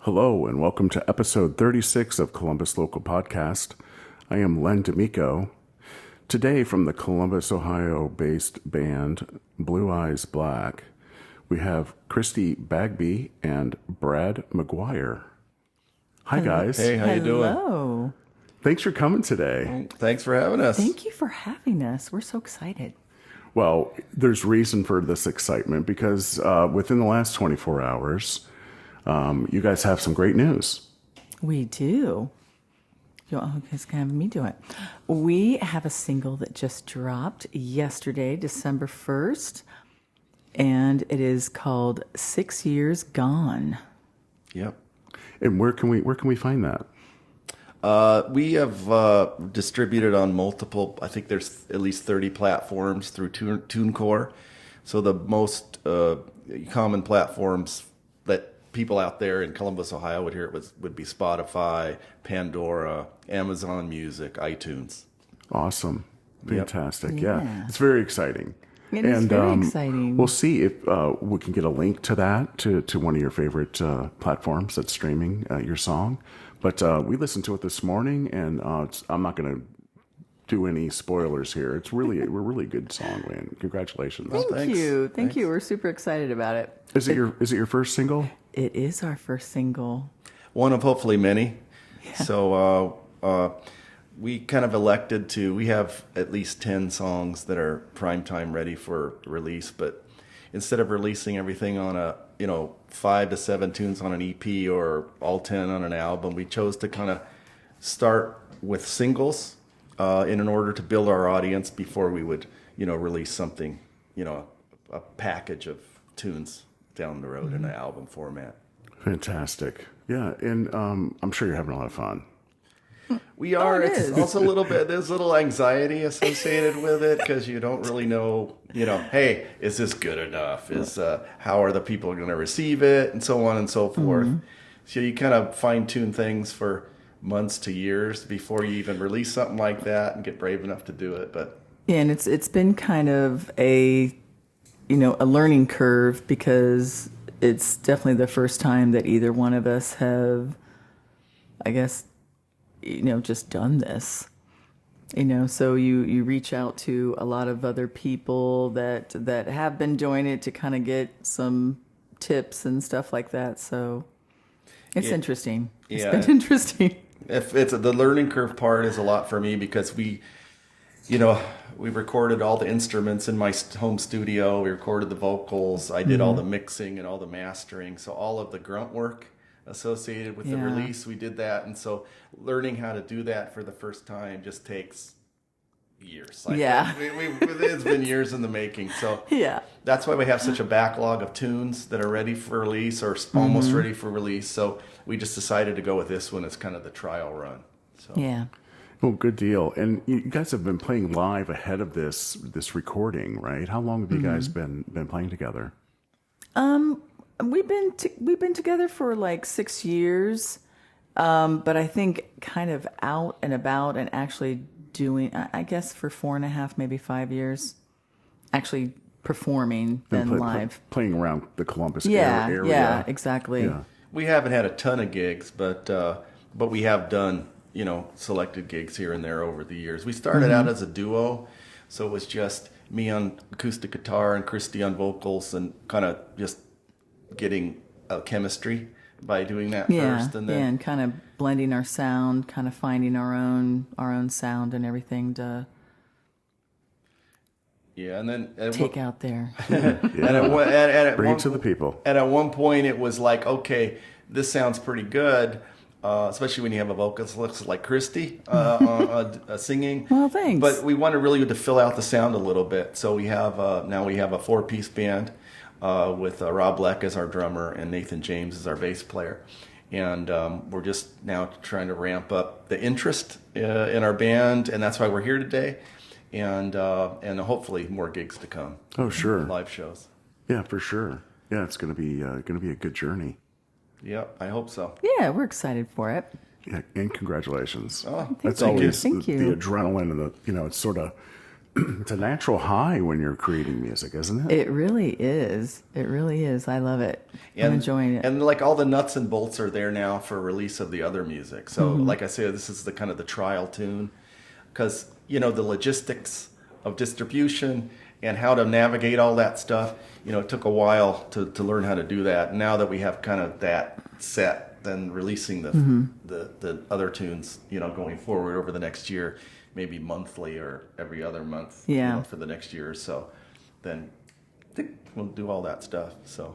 Hello, and welcome to episode 36 of Columbus Local Podcast. I am Len D'Amico. Today, from the Columbus, Ohio-based band Blue Eyes Black, we have Christy Bagby and Brad McGwire. Hi, guys. Hey, how you doing? Hello. Thanks for coming today. Thanks for having us. Thank you for having us. We're so excited. Well, there's reason for this excitement because within the last 24 hours, you guys have some great news. We do. You guys can have me do it. We have a single that just dropped yesterday, December 1st, and it is called 6 Years Gone. Yep. And where can we find that? We have distributed on multiple, I think there's at least 30 platforms through TuneCore. So the most common platforms that people out there in Columbus, Ohio would hear would be Spotify, Pandora, Amazon Music, iTunes. Awesome. Fantastic. Yep. Yeah. It's very exciting. It is very exciting. We'll see if we can get a link to that, to one of your favorite platforms that's streaming your song. But we listened to it this morning, and I'm not going to do any spoilers here. It's really a really good song, man. Congratulations. Thank you. Thank you. We're super excited about it. Is it your first single? It is our first single. One of hopefully many. Yeah. So we kind of elected to, we have at least 10 songs that are primetime ready for release, but instead of releasing everything on 5 to 7 tunes on an EP or all 10 on an album, we chose to kind of start with singles in order to build our audience before we would, release something, a package of tunes down the road in an album format. Fantastic. Yeah, and I'm sure you're having a lot of fun. We are. it It's is. also a little bit, there's a little anxiety associated with it because you don't really know, hey, is this good enough? How are the people going to receive it? And so on and so forth. So you kind of fine tune things for months to years before you even release something like that and get brave enough to do it. But Yeah, and it's been kind of a learning curve because it's definitely the first time that either one of us have, I guess, just done this. So you reach out to a lot of other people that have been doing it to kind of get some tips and stuff like that. So it's interesting. It's been interesting. if it's the learning curve part is a lot for me because we recorded all the instruments in my home studio. We recorded the vocals. I did all the mixing and all the mastering. So all of the grunt work associated with the release, we did that. And so learning how to do that for the first time just takes years. It's been years in the making. So that's why we have such a backlog of tunes that are ready for release or almost ready for release. So we just decided to go with this one as kind of the trial run. So. Yeah. Well, good deal. And you guys have been playing live ahead of this recording, right? How long have you guys been playing together? We've been together for like 6 years, but I think kind of out and about and actually doing, I guess, for 4.5, maybe 5 years, actually performing then live. Playing around the Columbus area. Yeah, exactly. Yeah. We haven't had a ton of gigs, but we have done, selected gigs here and there over the years. We started out as a duo, so it was just me on acoustic guitar and Christy on vocals and kind of just getting a chemistry by doing that first. And then and kind of blending our sound, kind of finding our own sound and everything to and then take out there. and Bring it to the people. And at one point it was like, okay, this sounds pretty good. Especially when you have a vocalist looks like Christy singing. Well, thanks. But we wanted really to fill out the sound a little bit. So we have now we have a 4-piece band with Rob Leck as our drummer and Nathan James as our bass player. And we're just now trying to ramp up the interest in our band, and that's why we're here today. And hopefully more gigs to come. Oh, sure. Live shows. Yeah, for sure. Yeah, it's going to be a good journey. Yep, I hope so. Yeah, we're excited for it. Yeah, and congratulations. Oh, That's thank you. always Thank the you. adrenaline and it's sort of It's a natural high when you're creating music, isn't it? It really is. It really is. I love it. I'm enjoying it. And like all the nuts and bolts are there now for release of the other music. So like I said, this is the kind of the trial tune, because the logistics of distribution and how to navigate all that stuff, it took a while to learn how to do that. And now that we have kind of that set, then releasing the other tunes, going forward over the next year, maybe monthly or every other month, for the next year or so, then I think we'll do all that stuff. So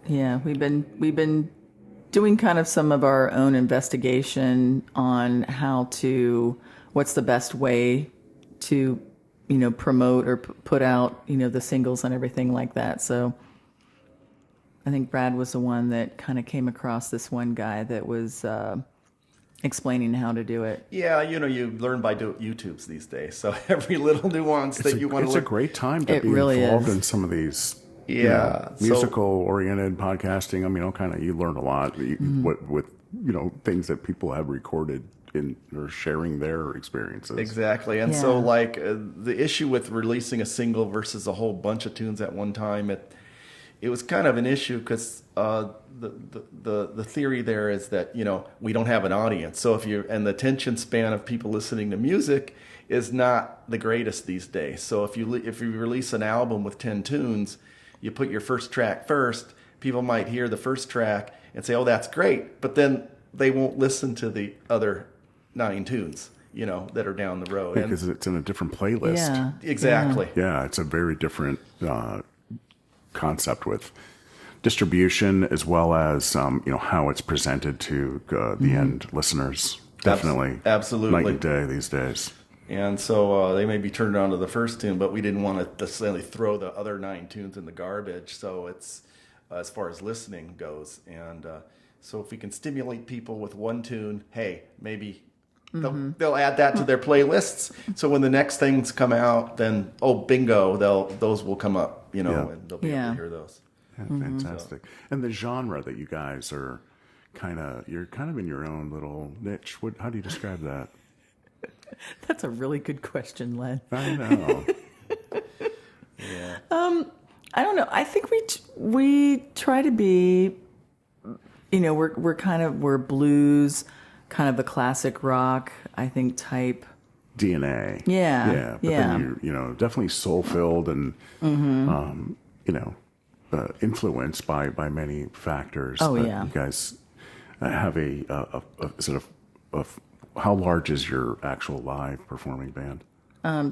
yeah, we've been doing kind of some of our own investigation on what's the best way to promote or put out the singles and everything like that. So I think Brad was the one that kind of came across this one guy that was explaining how to do it. Yeah, you learn by YouTubes these days. So every little nuance that you want to It's a great time to be really involved is. in some of these Yeah, musical-oriented podcasting. I mean, you learn a lot with things that people have recorded or sharing their experiences. Exactly. And so like the issue with releasing a single versus a whole bunch of tunes at one time, it was kind of an issue because the theory there is that we don't have an audience. So and the attention span of people listening to music is not the greatest these days. So if you release an album with 10 tunes, you put your first track first. People might hear the first track and say, "Oh, that's great," but then they won't listen to the other 9 tunes, that are down the road. Because it's in a different playlist. Yeah. Exactly. Yeah, it's a very different concept with distribution as well as how it's presented to the end listeners. Definitely, Absolutely. night and day these days. And so they may be turned on to the first tune, but we didn't want to necessarily throw the other 9 tunes in the garbage. So it's as far as listening goes, and so if we can stimulate people with one tune, hey, maybe they'll add that to their playlists. So when the next things come out, then bingo, those will come up, and they'll be able to hear those. Yeah, fantastic. And the genre that you guys are you're kind of in your own little niche. How do you describe that? That's a really good question, Len. I know. Yeah. I don't know. I think we try to be, we're blues, kind of the classic rock, I think, type DNA. Yeah. Yeah. But then you're, definitely soul filled and, influenced by many factors. Oh, But yeah. You guys have a sort of, how large is your actual live performing band?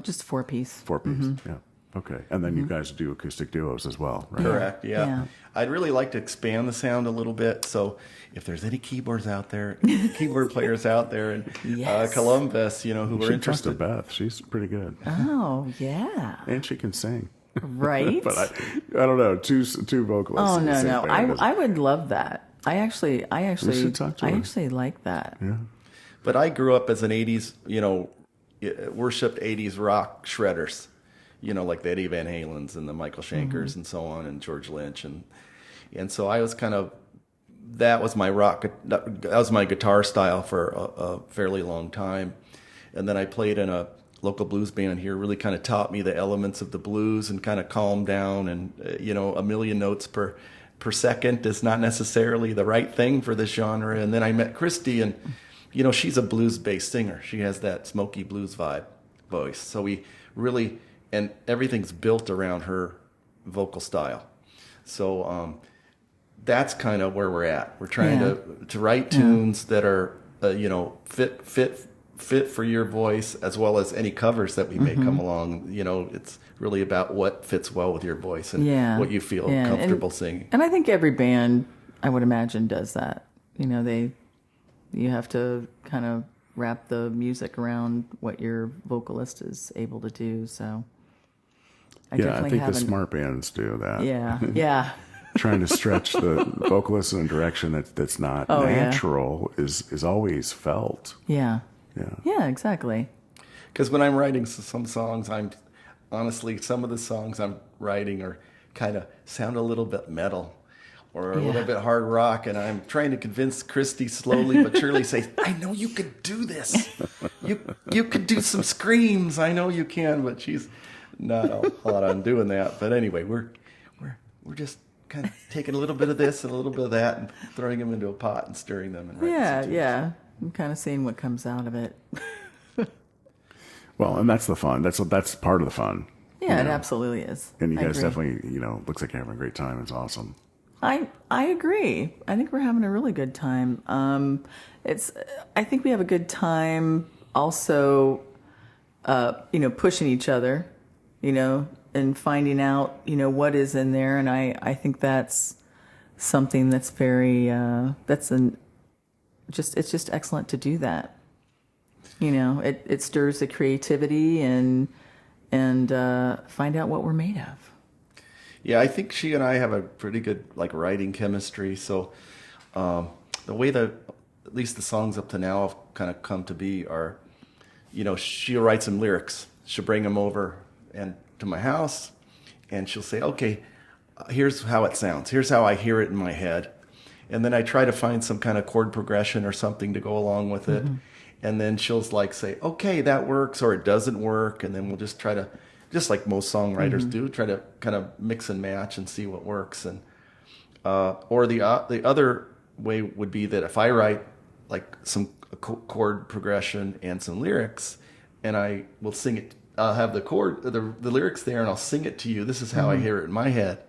Just 4-piece. 4-piece. Yeah. Okay. And then you guys do acoustic duos as well, right? Correct. Yeah. Yeah. I'd really like to expand the sound a little bit. So if there's any keyboard players out there in Yes. Columbus, who You are should talk to interested. Beth. She's pretty good. Oh, yeah. And she can sing. Right? But I don't know, two vocalists. Oh, in the no, same no. band is- I would love that. I actually should talk to her. actually like that. Yeah. But I grew up as an 80s, worshipped 80s rock shredders, like the Eddie Van Halens and the Michael Shankers and so on, and George Lynch. And so I was that was my guitar style for a fairly long time. And then I played in a local blues band here, really kind of taught me the elements of the blues and kind of calmed down. And, a million notes per second is not necessarily the right thing for this genre. And then I met Christy, and she's a blues-based singer. She has that smoky blues voice. So we really, and everything's built around her vocal style. So that's kind of where we're at. We're trying to write tunes that are, fit for your voice, as well as any covers that we may come along. It's really about what fits well with your voice and what you feel comfortable singing. And I think every band, I would imagine, does that. You have to kind of wrap the music around what your vocalist is able to do. So I think the smart bands do that. Yeah, yeah. Trying to stretch the vocalist in a direction that's not natural is always felt. Yeah. Yeah. Yeah, exactly. Because when I'm writing some songs, some of the songs I'm writing are kind of sound a little bit metal, or a little bit hard rock, and I'm trying to convince Christy slowly but surely, say, I know you could do this. You could do some screams. I know you can, but she's not a lot on doing that. But anyway, we're just kind of taking a little bit of this and a little bit of that and throwing them into a pot and stirring them and writing some tunes. Yeah. I'm kind of seeing what comes out of it. Well, and that's the fun. That's part of the fun. Yeah, it absolutely is. And you I guys agree. definitely, looks like you're having a great time. It's awesome. I agree. I think we're having a really good time. I think we have a good time also, pushing each other, and finding out, what is in there. And I think that's something that's very, it's just excellent to do that. It stirs the creativity and find out what we're made of. Yeah, I think she and I have a pretty good writing chemistry. So the way that at least the songs up to now have kind of come to be are, she'll write some lyrics. She'll bring them over and to my house, and she'll say, "Okay, here's how it sounds. Here's how I hear it in my head," and then I try to find some kind of chord progression or something to go along with it, and then she'll say, "Okay, that works," or "It doesn't work," and then we'll just try to. Just like most songwriters do, try to kind of mix and match and see what works. And or the other way would be that if I write some chord progression and some lyrics, and I will sing it, I'll have the lyrics there, and I'll sing it to you. This is how I hear it in my head,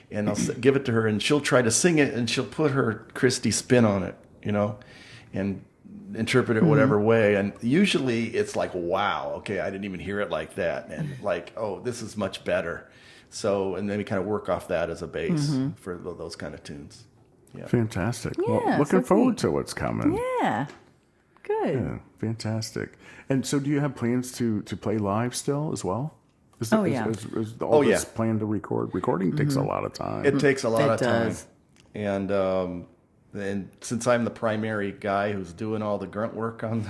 and I'll give it to her, and she'll try to sing it, and she'll put her Christy spin on it, and interpret it whatever way, and usually it's like, wow, okay, I didn't even hear it like that, and oh, this is much better. So, and then we kind of work off that as a base for those kind of tunes. Yeah, fantastic. Yeah, well, looking forward to what's coming. Yeah, good. Yeah, fantastic. And so, do you have plans to play live still as well? Is all this planned to record? Recording takes a lot of time. It takes a lot of time, does. and since I'm the primary guy who's doing all the grunt work on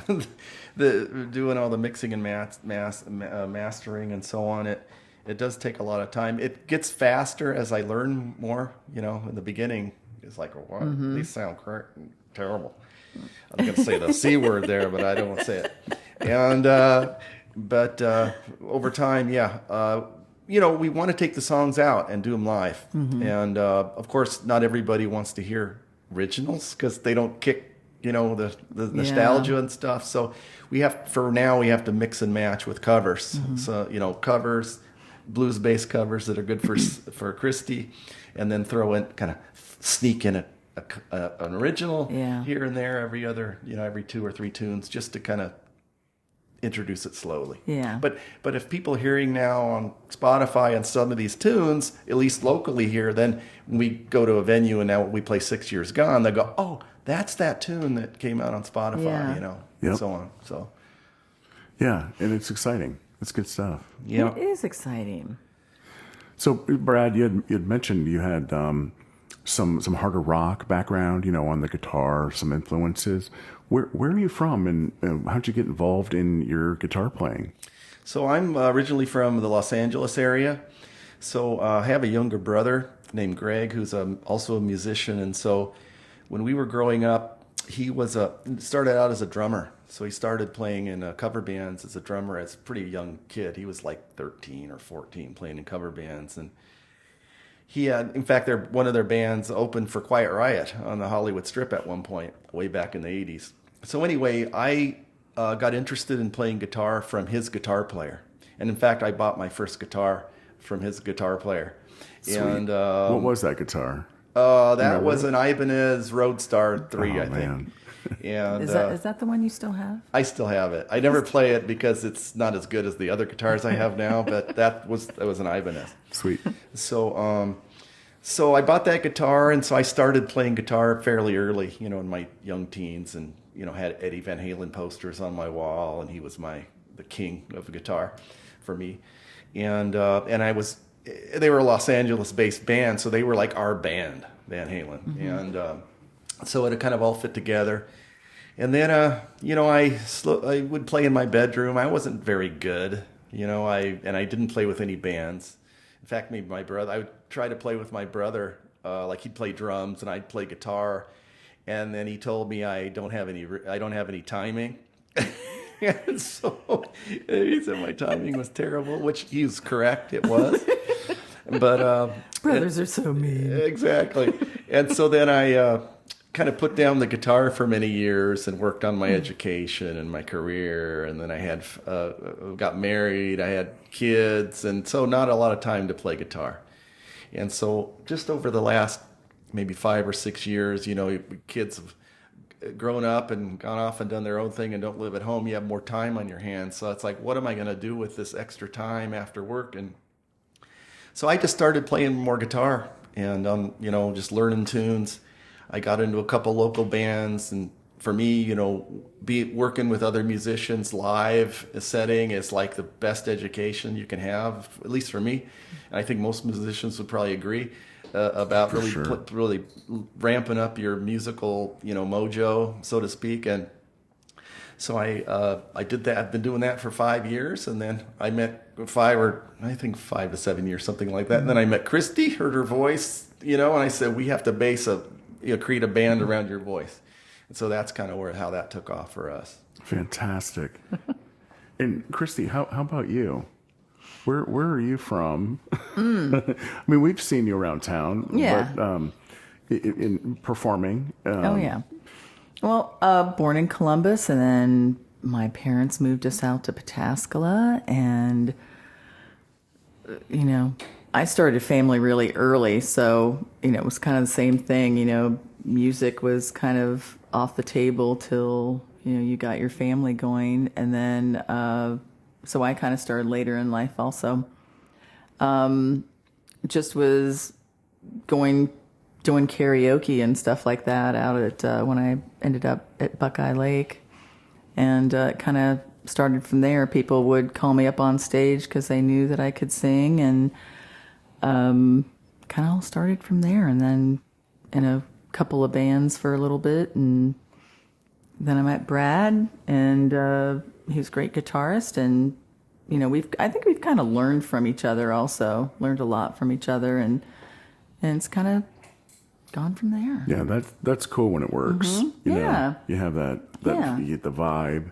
doing all the mixing and mastering and so on, it does take a lot of time. It gets faster as I learn more. In the beginning, it's like, wow, these sound terrible. I'm going to say the C word there, but I don't want to say it. And but over time, we want to take the songs out and do them live. And of course, not everybody wants to hear originals because they don't kick, the nostalgia and stuff. So we have to mix and match with covers. So, covers, blues-based covers that are good for Christy, and then sneak in an original here and there every 2 or 3 tunes just to kind of introduce it slowly. Yeah. But if people are hearing now on Spotify on some of these tunes, at least locally here, then when we go to a venue and now we play 6 Years Gone, they go, "Oh, that's that tune that came out on Spotify," and so on. So yeah, and it's exciting. It's good stuff. Yeah, It is exciting. So, Brad, you had mentioned you had some harder rock background, on the guitar, some influences. Where are you from, and how'd you get involved in your guitar playing? So I'm originally from the Los Angeles area. So I have a younger brother named Greg who's also a musician. And so when we were growing up, he started out as a drummer. So he started playing in cover bands as a drummer as a pretty young kid. He was like 13 or 14 playing in cover bands. And he had, in fact, one of their bands opened for Quiet Riot on the Hollywood Strip at one point, way back in the 80s. So anyway, I got interested in playing guitar from his guitar player. And in fact, I bought my first guitar from his guitar player. Sweet. And what was that guitar? That was an Ibanez Roadstar 3, I think. Man. And Is that the one you still have? I still have it. I never play it because it's not as good as the other guitars I have now, but that was an Ibanez. Sweet. So I bought that guitar, and so I started playing guitar fairly early, in my young teens, and had Eddie Van Halen posters on my wall, and he was the king of guitar for me. And they were a Los Angeles-based band, so they were like our band, Van Halen, and so it kind of all fit together. And then I would play in my bedroom. I wasn't very good, and I didn't play with any bands. In fact, I would try to play with my brother like he'd play drums and I'd play guitar, and then he told me I don't have any timing. And so he said my timing was terrible, which he was correct. It was. But brothers are so mean. Exactly. And so then I kind of put down the guitar for many years and worked on my education and my career. And then I had got married. I had kids, and so not a lot of time to play guitar. And so just over the last maybe 5 or 6 years, kids have grown up and gone off and done their own thing and don't live at home. You have more time on your hands. So it's like, what am I going to do with this extra time after work? And so I just started playing more guitar and, just learning tunes. I got into a couple local bands, and for me, working with other musicians live setting is like the best education you can have, at least for me. And I think most musicians would probably agree about really ramping up your musical, mojo, so to speak. And so I did that. I've been doing that for 5 years, and then I met 5 to 7 years, something like that. And then I met Christy, heard her voice, and I said, we have to create a band around your voice. And so that's kind of how that took off for us. Fantastic. And Christy, how about you? Where are you from? I mean, we've seen you around town. Yeah. But in performing. Oh, yeah. Well, born in Columbus, and then my parents moved us out to Pataskala, and, I started a family really early, so, it was kind of the same thing, music was kind of off the table till, you got your family going, and then, so I kind of started later in life also. Just was doing karaoke and stuff like that out at, when I ended up at Buckeye Lake, and kind of started from there. People would call me up on stage because they knew that I could sing, and kind of all started from there. And then in a couple of bands for a little bit, and then I met Brad, and he was a great guitarist, and I think we've kind of learned from each other also, learned a lot from each other, and it's kind of gone from there. Yeah, that's cool when it works. Mm-hmm. You have that you get the vibe,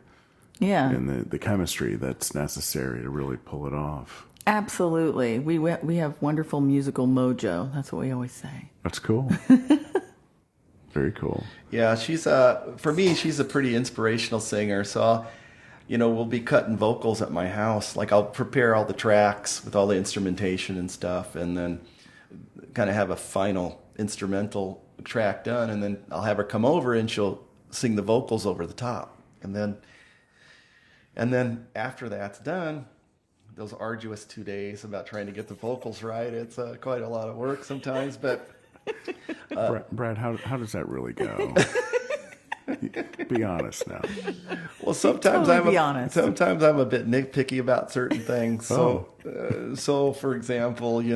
and the chemistry that's necessary to really pull it off. Absolutely. We have wonderful musical mojo. That's what we always say. That's cool. Very cool. Yeah, for me, she's a pretty inspirational singer. So, we'll be cutting vocals at my house. Like, I'll prepare all the tracks with all the instrumentation and stuff, and then kind of have a final instrumental track done, and then I'll have her come over and she'll sing the vocals over the top. And then after that's done, those arduous 2 days about trying to get the vocals right, it's quite a lot of work sometimes, but Brad, how does that really go? Be honest now. Well, sometimes I'm a bit nitpicky about certain things. So for example, you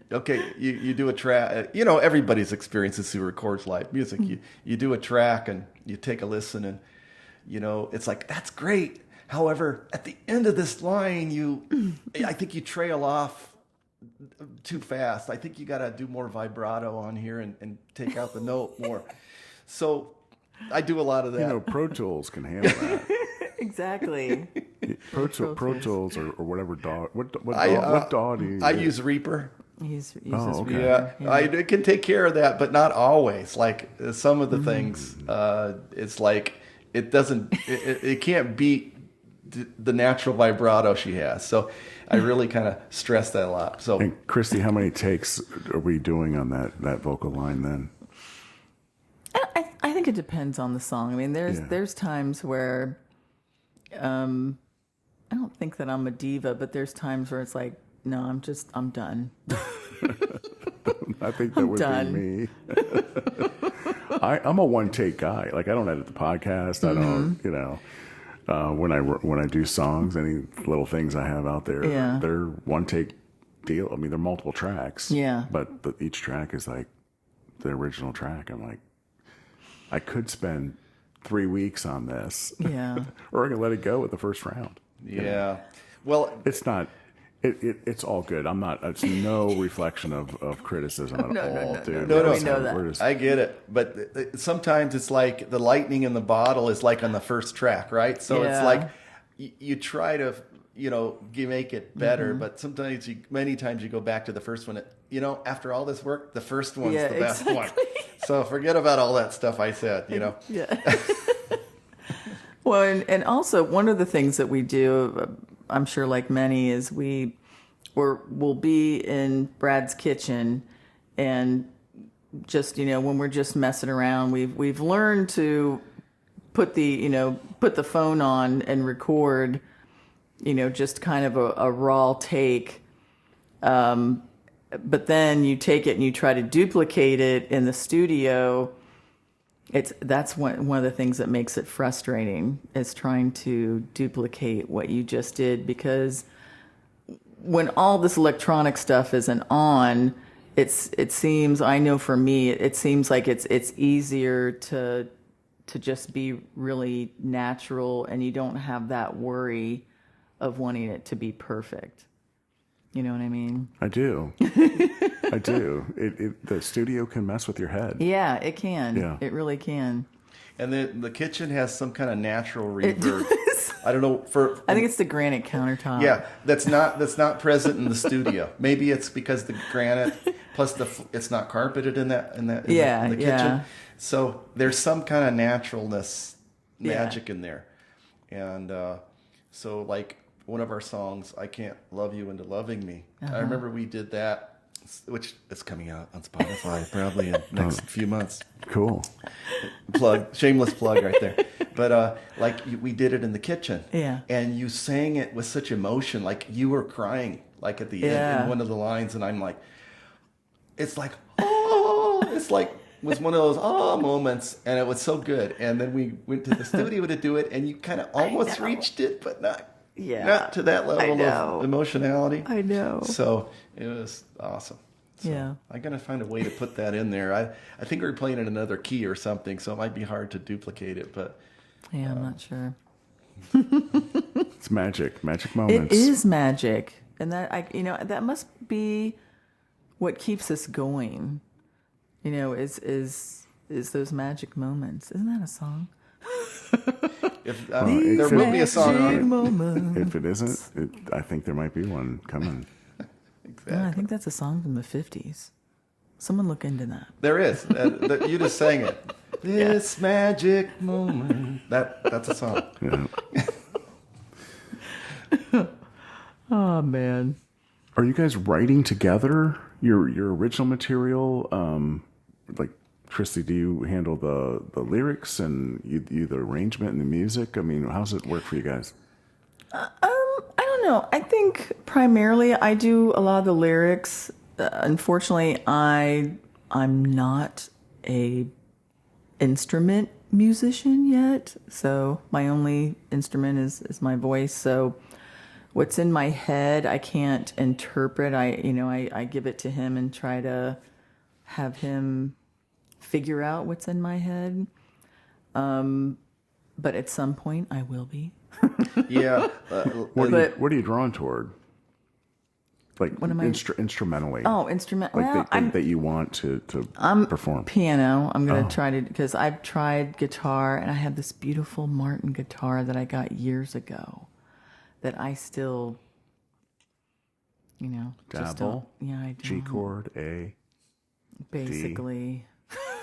do a track. Everybody's experiences who records live music. You do a track and you take a listen, and it's like, that's great. However, at the end of this line, I think you trail off too fast. I think you got to do more vibrato on here and take out the note more. So I do a lot of that. Pro Tools can handle that. Exactly. Pro Tools or whatever DAW. What DAW do you use? I use Reaper. Okay. Yeah. I can take care of that, but not always. Like some of the things, it's like it can't beat the natural vibrato she has. So I really kind of stress that a lot. So, and Christy, how many takes are we doing on that vocal line then? I think it depends on the song. I mean, there's times where I don't think that I'm a diva, but there's times where it's like, no, I'm done. I think that would be me. I'm a one take guy. Like, I don't edit the podcast. I don't, when I do songs, any little things I have out there, they're one take deal. I mean, they're multiple tracks. Yeah. But each track is like the original track. I'm like, I could spend 3 weeks on this. Yeah. Or I can let it go at the first round. Yeah. Well, it's not It's all good. I'm not. It's no reflection of criticism at all, dude. No, we know that. I get it. But sometimes it's like the lightning in the bottle is like on the first track, right? So it's like you try to, you make it better, but many times you go back to the first one. After all this work, the first one's the best one. So forget about all that stuff I said, Yeah. Well, and also one of the things that we do, I'm sure like many, is we'll be in Brad's kitchen, and just when we're just messing around, we've learned to put the phone on and record, just kind of a raw take. But then you take it and you try to duplicate it in the studio. That's one of the things that makes it frustrating, is trying to duplicate what you just did, because when all this electronic stuff isn't on, it seems, I know for me, it seems like it's easier to just be really natural, and you don't have that worry of wanting it to be perfect. You know what I mean? I do. I do. The studio can mess with your head. Yeah, it can. Yeah. It really can. And the kitchen has some kind of natural reverb. I don't know. I think it's the granite countertop. Yeah, that's not present in the studio. Maybe it's because the granite plus it's not carpeted in the kitchen. Yeah. So there's some kind of naturalness, magic in there, and so like one of our songs, "I Can't Love You Into Loving Me." I remember we did that, which is coming out on Spotify probably in the next few months. Cool. Shameless plug right there. But we did it in the kitchen. Yeah. And you sang it with such emotion, like you were crying, like at the end in one of the lines, and I'm like, it's like, oh, it's like was one of those moments, and it was so good. And then we went to the studio to do it, and you kind of almost reached it, but not to that level of emotionality. I know. So it was awesome. So I'm going to find a way to put that in there. I think we're playing in another key or something, so it might be hard to duplicate it, but yeah, I'm not sure. It's magic moments. It is magic, and that must be what keeps us going. Is those magic moments? Isn't that a song? There will be a song on it. If it isn't, I think there might be one coming. Exactly. No, I think that's a song from the 50s. Someone look into that. There is. You just sang it. This magic moment. That's a song. Yeah. Oh, man. Are you guys writing together your original material? Like, Christy, do you handle the lyrics and you the arrangement and the music? I mean, how's it work for you guys? I don't know. I think primarily I do a lot of the lyrics. Unfortunately, I'm not a instrument musician yet, so my only instrument is my voice. So what's in my head, I can't interpret. I give it to him and try to have him figure out what's in my head. But at some point, I will be. Yeah. What are you drawn toward? Like instrumentally. Oh, instrument. Like that you want to perform. Piano. I'm going to try to, because I've tried guitar, and I have this beautiful Martin guitar that I got years ago that I still, dabble. I do. G chord, A. Basically.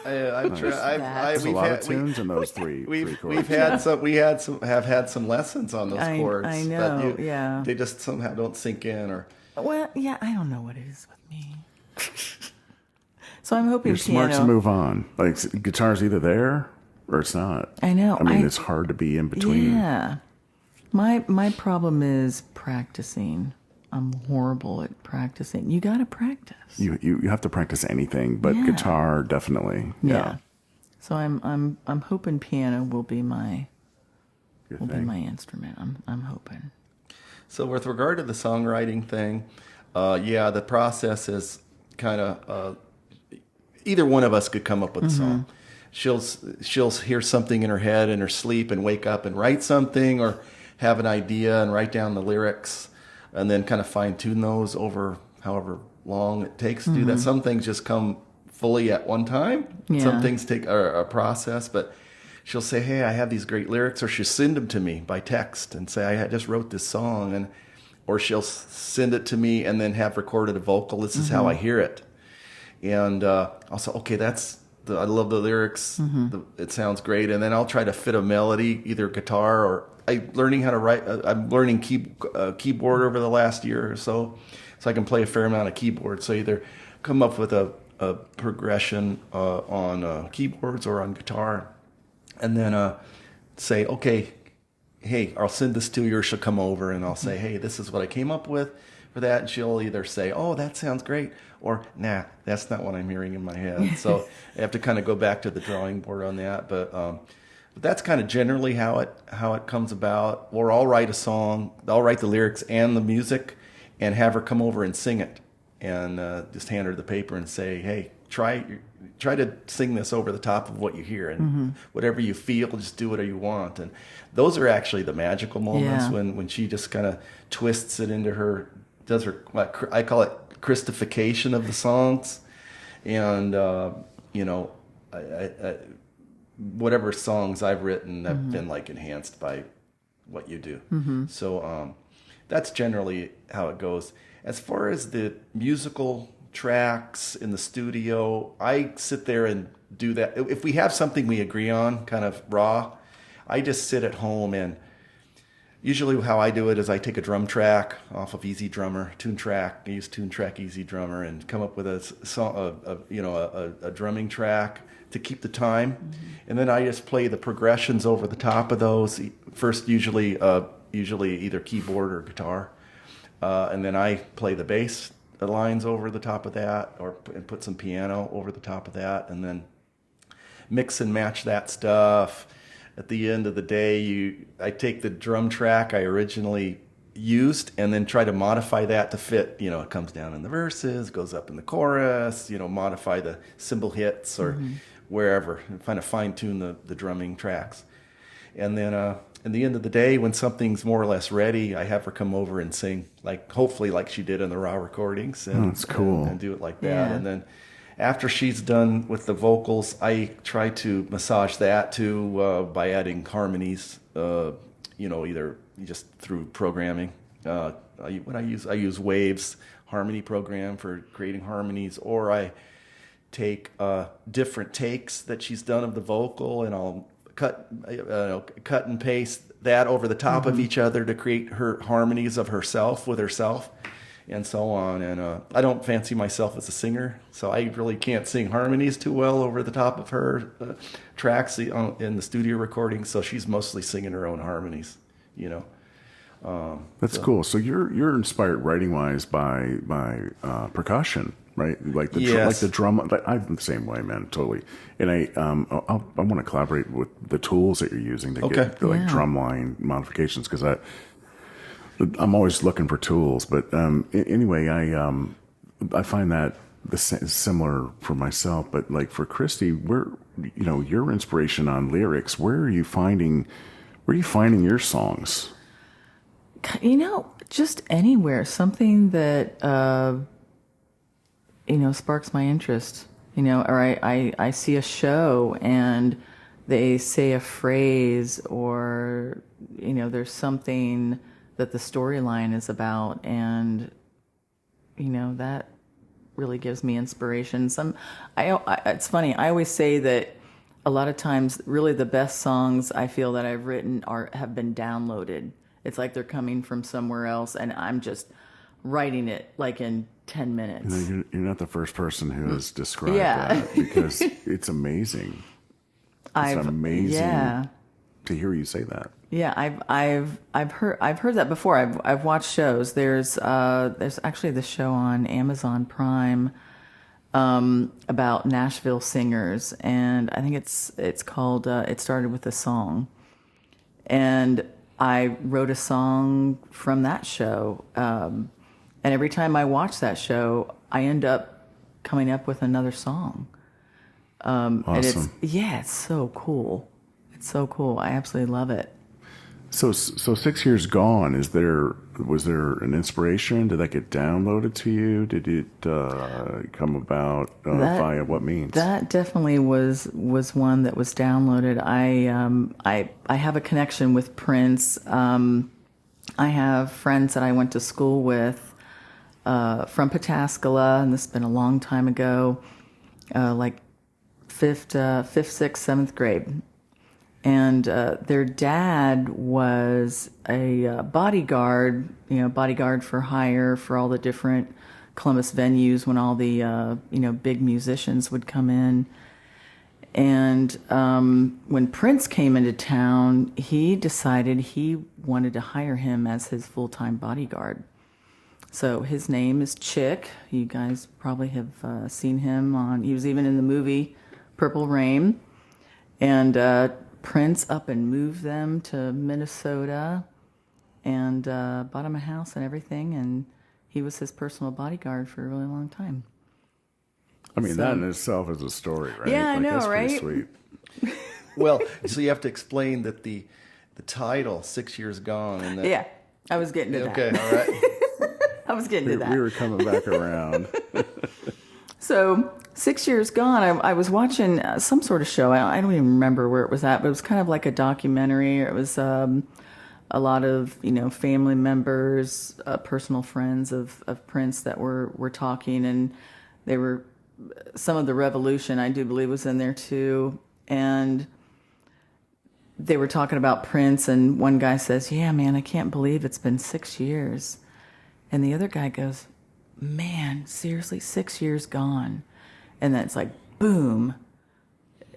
I've tried. There's a lot of tunes in those three chords. We've had some lessons on those chords. I know. But they just somehow don't sink in, or. Well, yeah, I don't know what it is with me. So I'm hoping You're piano. smart to move on. Like, guitar's either there or it's not. I know. I mean, it's hard to be in between. Yeah. My problem is practicing. I'm horrible at practicing. You got to practice. You have to practice anything, but guitar definitely. Yeah. So I'm hoping piano will be my Good be thing. my instrument. I'm hoping. So with regard to the songwriting thing, the process is kind of either one of us could come up with a song. She'll hear something in her head in her sleep and wake up and write something, or have an idea and write down the lyrics. and then kind of fine tune those over however long it takes to do that. Some things just come fully at one time. Yeah. Some things take a process, but she'll say, hey, I have these great lyrics, or she'll send them to me by text and say, I just wrote this song, or she'll send it to me and then have recorded a vocal. This is how I hear it. And I'll say, okay, I love the lyrics. It sounds great. And then I'll try to fit a melody, either guitar or I'm learning how to write. I'm learning keyboard over the last year or so I can play a fair amount of keyboard. So either come up with a progression on keyboards or on guitar, and then say, okay, hey, I'll send this to you, or she'll come over and I'll say, hey, this is what I came up with for that. And she'll either say, oh, that sounds great, or nah, that's not what I'm hearing in my head. So I have to kind of go back to the drawing board on that. But that's kind of generally how it comes about. Or I'll write a song, I'll write the lyrics and the music and have her come over and sing it, and just hand her the paper and say, hey, try to sing this over the top of what you hear, and whatever you feel, just do whatever you want. And those are actually the magical moments when she just kind of twists it into her, does her, I call it Christification of the songs. And, whatever songs I've written have been like enhanced by what you do. So that's generally how it goes. As far as the musical tracks in the studio, I sit there and do that. If we have something we agree on, kind of raw, I just sit at home, and usually how I do it is I take a drum track off of Easy Drummer, Tune Track. I use Tune Track Easy Drummer, and come up with a song, a drumming track to keep the time, and then I just play the progressions over the top of those. First, usually either keyboard or guitar, and then I play the bass lines over the top of that, and put some piano over the top of that, and then mix and match that stuff. At the end of the day, I take the drum track I originally used and then try to modify that to fit, it comes down in the verses, goes up in the chorus, modify the cymbal hits or wherever, and kind of fine tune the drumming tracks. And then at the end of the day, when something's more or less ready, I have her come over and sing, hopefully like she did in the raw recordings. And, that's cool. And do it like that. Yeah. And then after she's done with the vocals, I try to massage that too by adding harmonies, either just through programming. I use Waves harmony program for creating harmonies, or I take different takes that she's done of the vocal, and I'll cut and paste that over the top of each other to create her harmonies of herself with herself, and so on. And I don't fancy myself as a singer, so I really can't sing harmonies too well over the top of her tracks in the studio recording. So she's mostly singing her own harmonies, That's cool. So you're inspired writing wise by percussion, right? Like the drum. I'm the same way, man. Totally. And I want to collaborate with the tools that you're using to get the drumline modifications, because I'm always looking for tools. But anyway, I find that similar for myself. But like for Christy, your inspiration on lyrics, where are you finding your songs? Just anywhere, something that sparks my interest. Or I see a show and they say a phrase, or there's something that the storyline is about, and that really gives me inspiration. It's funny, I always say that a lot of times really the best songs I feel that I've written have been downloaded. It's like they're coming from somewhere else, and I'm just writing it like in 10 minutes. You're not the first person who has described that, because it's amazing. It's amazing to hear you say that. Yeah, I've heard that before. I've watched shows. There's actually the show on Amazon Prime about Nashville singers, and I think it's called It Started with a Song. And I wrote a song from that show, and every time I watch that show, I end up coming up with another song. Awesome. And it's so cool. It's so cool. I absolutely love it. So 6 years gone. Was there an inspiration? Did that get downloaded to you? Did it come about via what means? That definitely was one that was downloaded. I have a connection with Prince. I have friends that I went to school with from Pataskala, and this has been a long time ago, like fifth, sixth, seventh grade. And their dad was a bodyguard, bodyguard for hire for all the different Columbus venues when all the, big musicians would come in. And when Prince came into town, he decided he wanted to hire him as his full-time bodyguard. So his name is Chick. You guys probably have seen him he was even in the movie Purple Rain. And Prince up and moved them to Minnesota and bought him a house and everything, and he was his personal bodyguard for a really long time. I mean, that in itself is a story, right? Yeah, I know, that's right? pretty sweet. Well, so you have to explain that the title, 6 Years Gone. And that, Yeah, I was getting to that. Okay, all right. I was getting to that. We were coming back around. So 6 years gone, I was watching some sort of show. I don't even remember where it was at, but it was kind of like a documentary. It was a lot of family members, personal friends of Prince that were talking, and they were some of the Revolution, I do believe, was in there too, and they were talking about Prince, and one guy says, "Yeah, man, I can't believe it's been 6 years," and the other guy goes, "Man, seriously, 6 years gone." And then it's like, boom.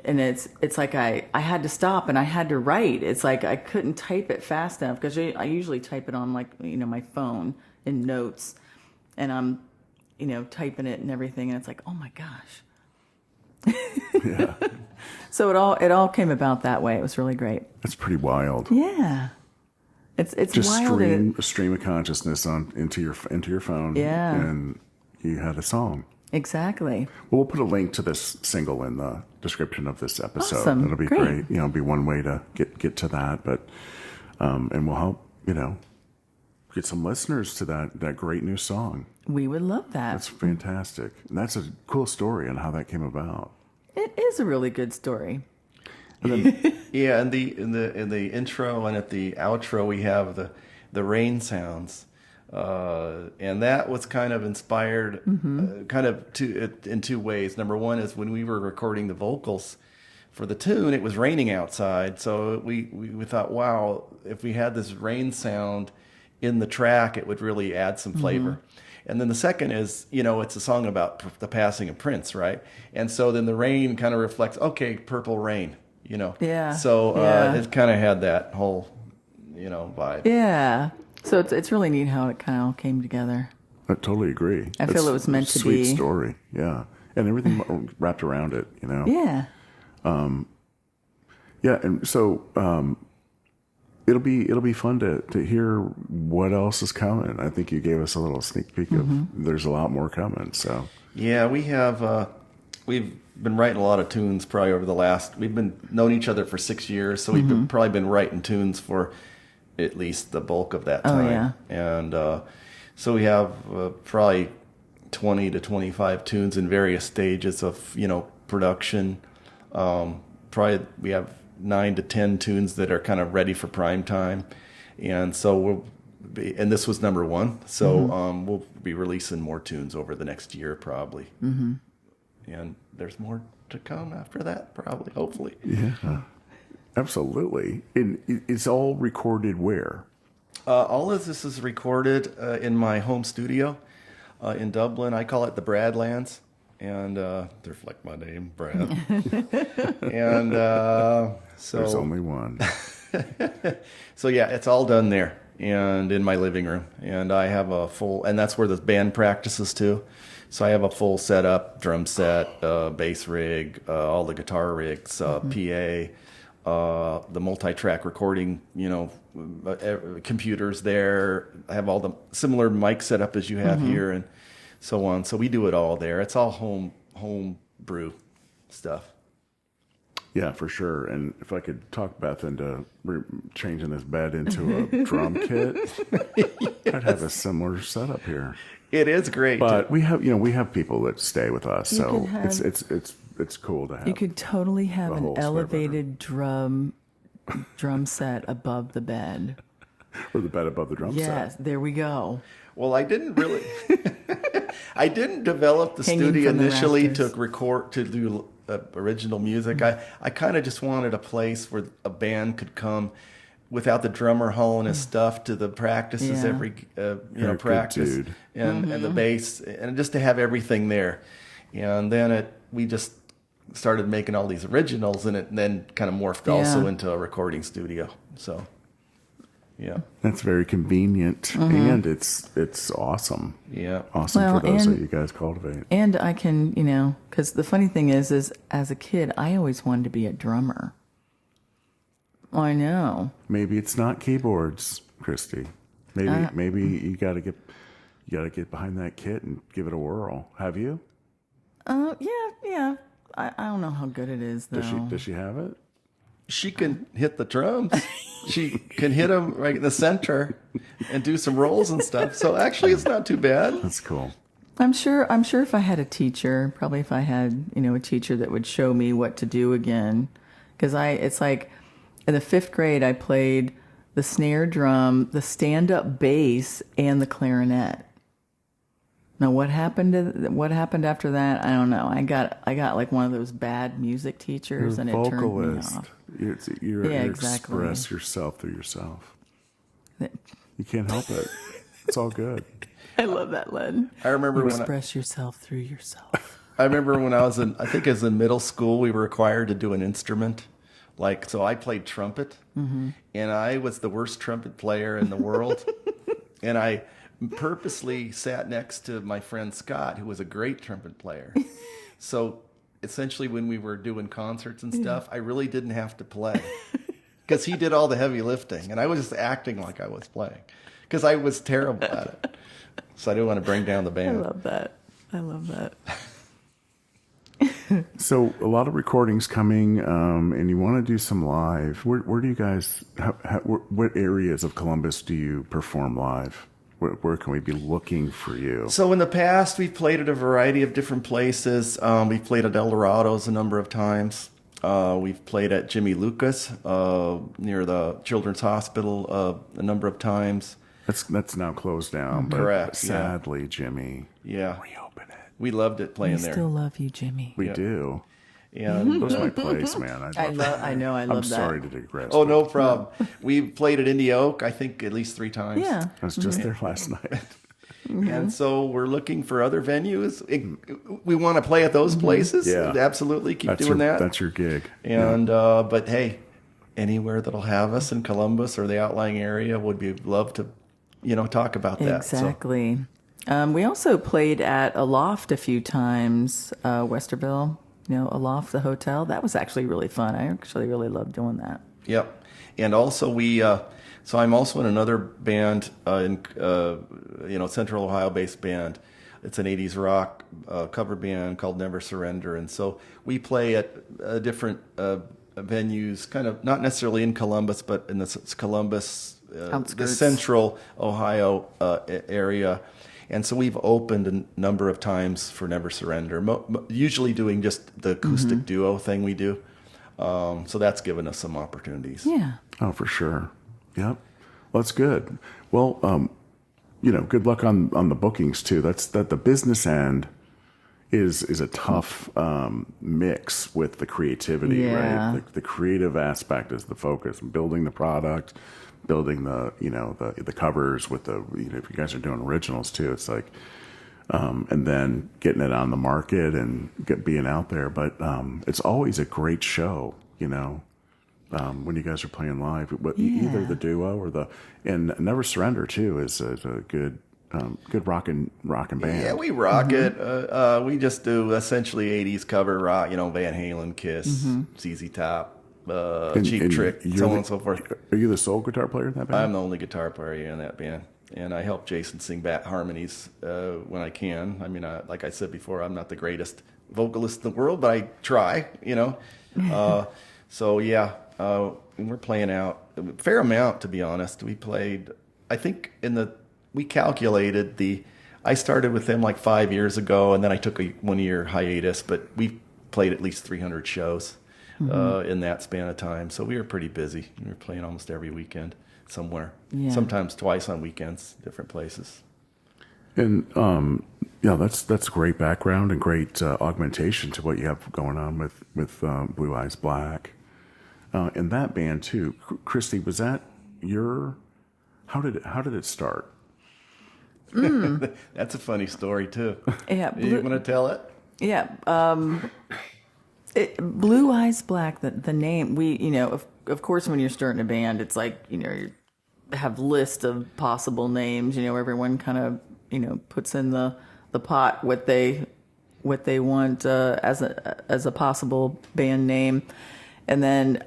And it's like I had to stop and I had to write. It's like I couldn't type it fast enough because I usually type it on my phone in notes. And I'm, typing it and everything. And it's like, oh my gosh. Yeah. So it all came about that way. It was really great. That's pretty wild. Yeah. It's Just wild. a stream of consciousness into your phone. Yeah. And you had a song. Exactly. Well, we'll put a link to this single in the description of this episode. Awesome. It'll be great. Be one way to get to that. But and we'll help, get some listeners to that great new song. We would love that. That's fantastic. And that's a cool story on how that came about. It is a really good story. And then, Yeah, in the intro and at the outro we have the rain sounds. And that was kind of inspired in two ways. Number one is when we were recording the vocals for the tune, it was raining outside. So we thought, wow, if we had this rain sound in the track, it would really add some flavor. And then the second is, it's a song about the passing of Prince, right? And so then the rain kind of reflects, okay, Purple Rain, Yeah. So Yeah. it kind of had that whole, vibe. Yeah. So it's really neat how it kind of all came together. I totally agree. I feel it was meant to sweet be. story. Yeah. And everything wrapped around it, Yeah. Yeah, and so it'll be fun to hear what else is coming. I think you gave us a little sneak peek of there's a lot more coming. So Yeah, we've been writing a lot of tunes probably we've been known each other for 6 years, so we've probably been writing tunes for at least the bulk of that time. Oh, yeah. And so we have probably 20 to 25 tunes in various stages of, production. Probably we have 9 to 10 tunes that are kind of ready for prime time. And so and this was number one. So we'll be releasing more tunes over the next year probably. Mm-hmm. And there's more to come after that, probably, hopefully. yeah, absolutely. And it's all recorded where? All of this is recorded in my home studio in Dublin. I call it the Bradlands, and they're like my name, Brad. And so There's only one. So yeah, it's all done there and in my living room. And I have and that's where the band practices too. So I have a full setup, drum set, bass rig, all the guitar rigs, PA, the multi-track recording, computers there. I have all the similar mic setup as you have here and so on. So we do it all there. It's all home brew stuff. Yeah, for sure. And if I could talk Beth into changing this bed into a drum kit, I'd have a similar setup here. It is great. But we have people that stay with us, so could have- it's cool to have. You could totally have a an whole spare elevated drum set above the bed. or the bed above the drum Yes, set. there we go. Well, I didn't really. I didn't develop the Hanging studio from the initially to rafters. do original music. I kind of just wanted a place where a band could come without the drummer hauling his stuff to the practices Yeah. every Good practice dude. and the bass, and just to have everything there. And then we just started making all these originals, and it then kind of morphed also Yeah. into a recording studio. So yeah. That's very convenient, and it's awesome. Yeah. Awesome Well, for those and- that you guys cultivate. And I can, because the funny thing is as a kid, I always wanted to be a drummer. I know. Maybe it's not keyboards, Christy. Maybe you got to get behind that kit and give it a whirl. Have you? Yeah. I don't know how good it is, though. Does she have it? She can hit the drums. She can hit them right in the center and do some rolls and stuff. So actually, it's not too bad. That's cool. I'm sure if I had a teacher, probably if I had, a teacher that would show me what to do again. Because it's like in the 5th grade, I played the snare drum, the stand-up bass, and the clarinet. Now, what happened after that? I don't know. I got like one of those bad music teachers, and it turned me off. You exactly. express yourself through yourself. You can't help it. It's all good. I love that, Len. I remember Express yourself through yourself. I remember when I was I think as in middle school, we were required to do an instrument. So I played trumpet, and I was the worst trumpet player in the world. And I purposely sat next to my friend Scott, who was a great trumpet player. So essentially, when we were doing concerts and stuff, I really didn't have to play because he did all the heavy lifting, and I was just acting like I was playing because I was terrible at it. So I didn't want to bring down the I band. love that. So a lot of recordings coming, and you want to do some live. Where do you guys? What areas of Columbus do you perform live? Where can we be looking for you? So in the past, we've played at a variety of different places. We've played at El Dorado's a number of times. We've played at Jimmy Lucas near the Children's Hospital a number of times. That's now closed down. But Correct, sadly, Jimmy. Yeah. Reopen it. We loved it playing We there. still love you, Jimmy. We do. And That's my place, man. I love that. I'm sorry to digress. oh, but no problem. We played at Indie Oak, I think, at least 3 times. Yeah. I was just there last night. And so we're looking for other venues. We want to play at those places. Yeah. Absolutely. Keep doing that. That's your gig. And but hey, anywhere that'll have us in Columbus or the outlying area would be love to, talk about that. Exactly. We also played at Aloft a few times, Westerville. Aloft, the hotel. That was actually really fun. I actually really loved doing that. Yep. And also so I'm also in another band in Central Ohio-based band. It's an 80s rock cover band called Never Surrender. And so we play at different venues, kind of not necessarily in Columbus, but in the Columbus, the Outskirts. Central Ohio area. And so we've opened a number of times for Never Surrender, usually doing just the acoustic duo thing we do. So that's given us some opportunities. Yeah. Oh, for sure. Yep. Well, that's good. Well, good luck on the bookings too. That's the business end is a tough mix with the creativity, Yeah. right? The creative aspect is the focus. Building the product, building the covers with if you guys are doing originals too, it's like, and then getting it on the market and being out there. But it's always a great show, when you guys are playing live. Either the duo and Never Surrender too is a good rockin' band. Yeah, we rock it. We just do essentially 80s cover rock, Van Halen, Kiss, ZZ Top, Cheap Trick, so on and so forth. Are you the sole guitar player in that band? I'm the only guitar player in that band. And I help Jason sing back harmonies when I can. I mean, like I said before, I'm not the greatest vocalist in the world, but I try, So yeah, we're playing out a fair amount, to be honest. We played, I think we calculated I started with them like 5 years ago, and then I took a 1-year hiatus, but we played at least 300 shows in that span of time. So we were pretty busy. We were playing almost every weekend somewhere, sometimes twice on weekends, different places. And that's great background and great augmentation to what you have going on with Blue Eyes Black. And that band too, Christy, was that how did it start? That's a funny story too. Yeah, You want to tell it? Yeah, Blue Eyes Black. The name, of course, when you're starting a band, it's like you have list of possible names. Everyone kind of puts in the pot what they want as a possible band name, and then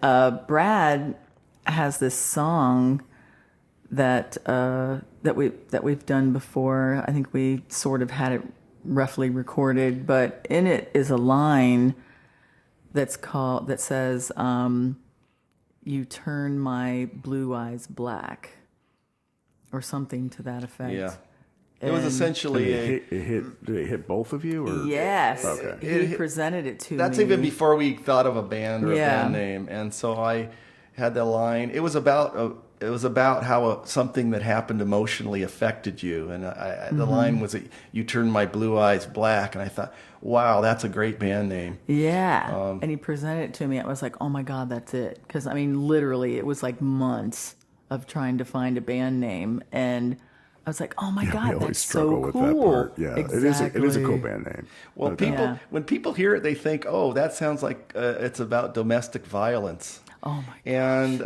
Brad has this song that we've done before. I think we sort of had it roughly recorded, but in it is a line that says, "You turn my blue eyes black," or something to that effect. Yeah. It was essentially did it hit both of you? Or? Yes. Okay. He presented it to me. That's even before we thought of a band or a band name, and so I had the line. It was about how something that happened emotionally affected you, and the line was that you turned my blue eyes black, and I thought, wow, that's a great band name. Yeah, and he presented it to me. I was like, oh my God, that's it. Because literally, it was like months of trying to find a band name, and I was like, oh my God, that's so cool. That part. Yeah, exactly. it is a cool band name. Well, when people hear it, they think, oh, that sounds like it's about domestic violence. Oh my God. And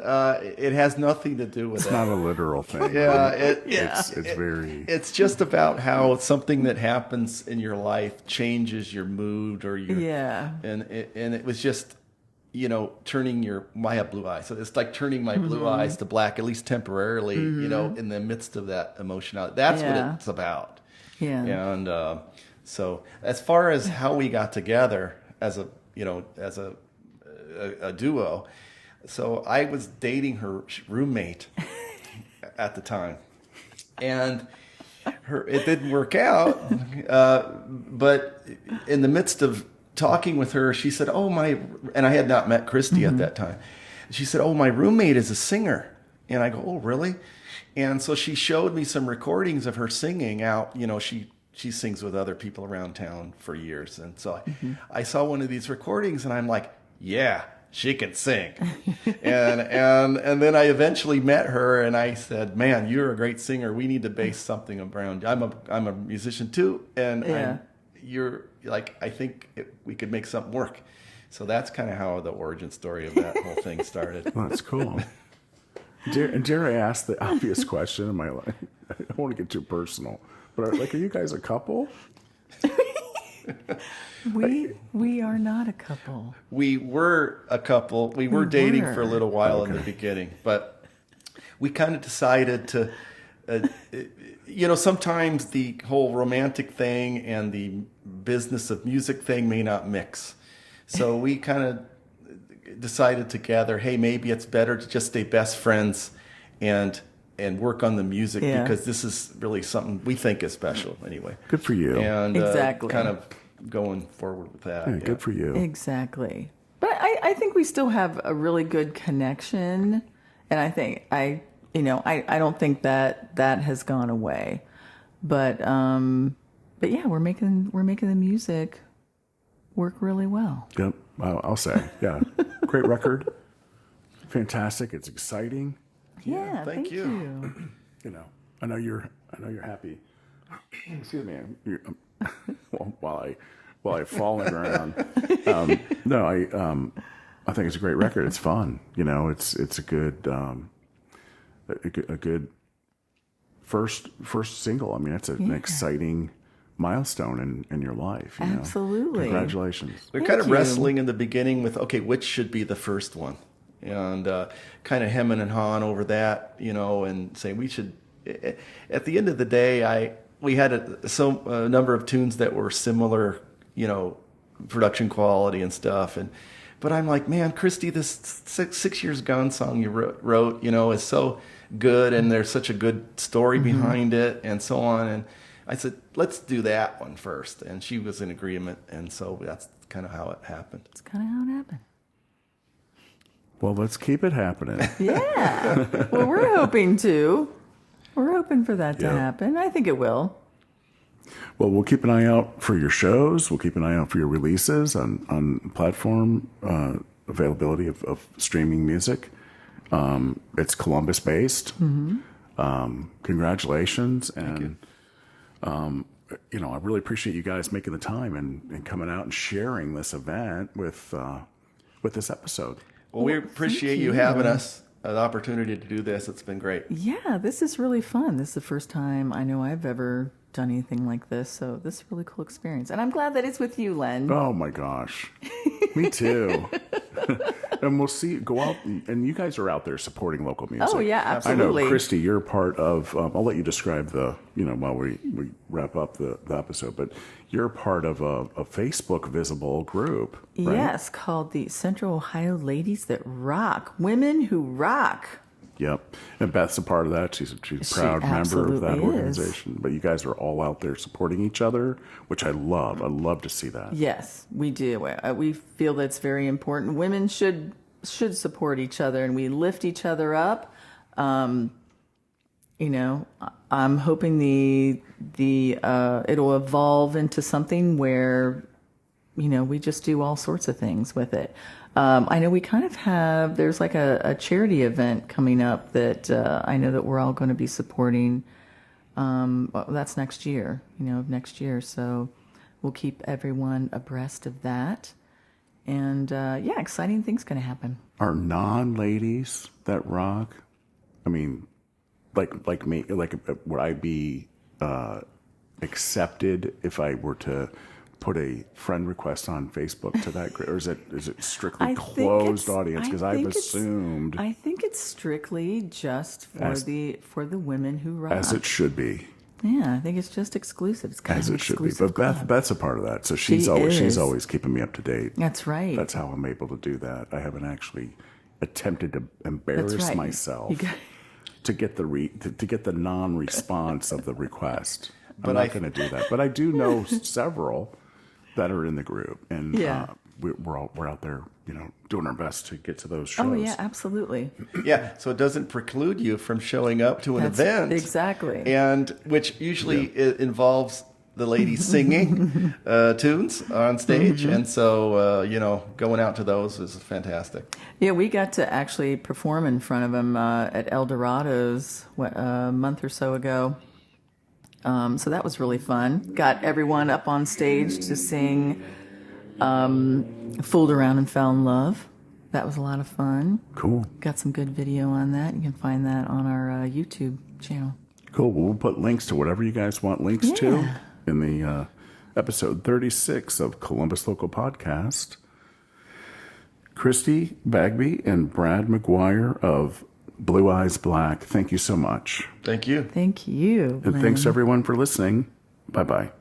it has nothing to do with It's that. not a literal thing. Yeah, it's very. It's just about how something that happens in your life changes your mood or your. Yeah. And it was just, turning I have blue eyes, so it's like turning my blue eyes to black, at least temporarily. In the midst of that emotionality. That's what it's about. Yeah. And so as far as how we got together as a duo. So I was dating her roommate at the time, and it didn't work out. But in the midst of talking with her, she said, and I had not met Christy at that time. She said, "Oh, my roommate is a singer." And I go, "Oh, really?" And so she showed me some recordings of her singing out. She sings with other people around town for years. And so I saw one of these recordings, and I'm like, yeah, she can sing. and then I eventually met her, and I said, "Man, you're a great singer. We need to base something around. I'm a musician too, and you're like, I think we could make something work." So that's kind of how the origin story of that whole thing started. Well, that's cool. Dare I ask the obvious question in my life? I don't want to get too personal, but are you guys a couple? We are not a couple. We were a couple. We were dating for a little while in the beginning, but we kind of decided to, sometimes the whole romantic thing and the business of music thing may not mix. So we kind of decided together, hey, maybe it's better to just stay best friends and work on the music because this is really something we think is special anyway. Good for you. And exactly. Kind of going forward with that. Yeah, good for you. Exactly. But I think we still have a really good connection, and I think I don't think that has gone away. But yeah, we're making the music work really well. Yep, I'll say. Yeah, great record, fantastic. It's exciting. Yeah, thank you. I know you're happy. Excuse me. While I fall in around. I think it's a great record. It's fun. It's a good a good first single. I mean, it's an exciting milestone in your life. Absolutely. Congratulations. We're kind of wrestling in the beginning with, okay, which should be the first one? And kind of hemming and hawing over that, and saying we should. At the end of the day, we had a number of tunes that were similar, production quality and stuff, and But I'm like, man, Christy, this 6 years gone song you wrote, is so good, and there's such a good story behind it, and so on. And I said, let's do that one first. And she was in agreement, and so that's kind of how it happened. It's kind of how it happened. Well, let's keep it happening. Yeah. Well, we're hoping to. We're hoping for that to Yeah. happen. I think it will. Well, we'll keep an eye out for your shows. We'll keep an eye out for your releases on platform availability of streaming music. It's Columbus based. Congratulations. And, I really appreciate you guys making the time and coming out and sharing this event with this episode. Well, we appreciate you having us, an opportunity to do this. It's been great. Yeah, this is really fun. This is the first time I know I've ever done anything like this, so this is a really cool experience. And I'm glad that it's with you, Len. Oh my gosh. Me too. And we'll see, go out, and you guys are out there supporting local music. Oh, yeah, absolutely. I know, Christy, you're part of, I'll let you describe while we wrap up the episode, but you're part of a Facebook visible group, right? Yes, called the Central Ohio Ladies That Rock. Women Who Rock. Yep. And Beth's a part of that. She's a proud member of that absolutely organization. But you guys are all out there supporting each other, which I love. I love to see that. Yes, we do. We feel that's very important. Women should support each other, and we lift each other up. I'm hoping it'll evolve into something where, we just do all sorts of things with it. I know we kind of there's like a charity event coming up that I know that we're all going to be supporting. That's next year, next year. So we'll keep everyone abreast of that. And exciting things going to happen. Are non-ladies that rock? I mean, like me, would I be accepted if I were to put a friend request on Facebook to that group, or is it strictly closed audience? Because I've assumed. I think it's strictly just for the women who rock. As it should be. Yeah, I think it's just exclusive. It's kind As of it should be. exclusive But Beth's a part of that, so she's always keeping me up to date. That's right. That's how I'm able to do that. I haven't actually attempted to embarrass myself to get the non-response of the request. I'm not going to do that. But I do know several that are in the group, and we're out there, doing our best to get to those shows. Oh yeah, absolutely. Yeah, so it doesn't preclude you from showing up to an event. Exactly. And which usually involves the ladies singing tunes on stage. And so, going out to those is fantastic. Yeah, we got to actually perform in front of them at El Dorado's a month or so ago. So that was really fun. Got everyone up on stage to sing Fooled Around and Fell in Love. That was a lot of fun. Cool. Got some good video on that. You can find that on our YouTube channel. Cool. Well, we'll put links to whatever you guys want links to in the episode 36 of Columbus Local Podcast. Christy Bagby and Brad McGwire of Blue Eyes Black, thank you so much. Thank you. Thank you. And thanks everyone for listening. Bye-bye.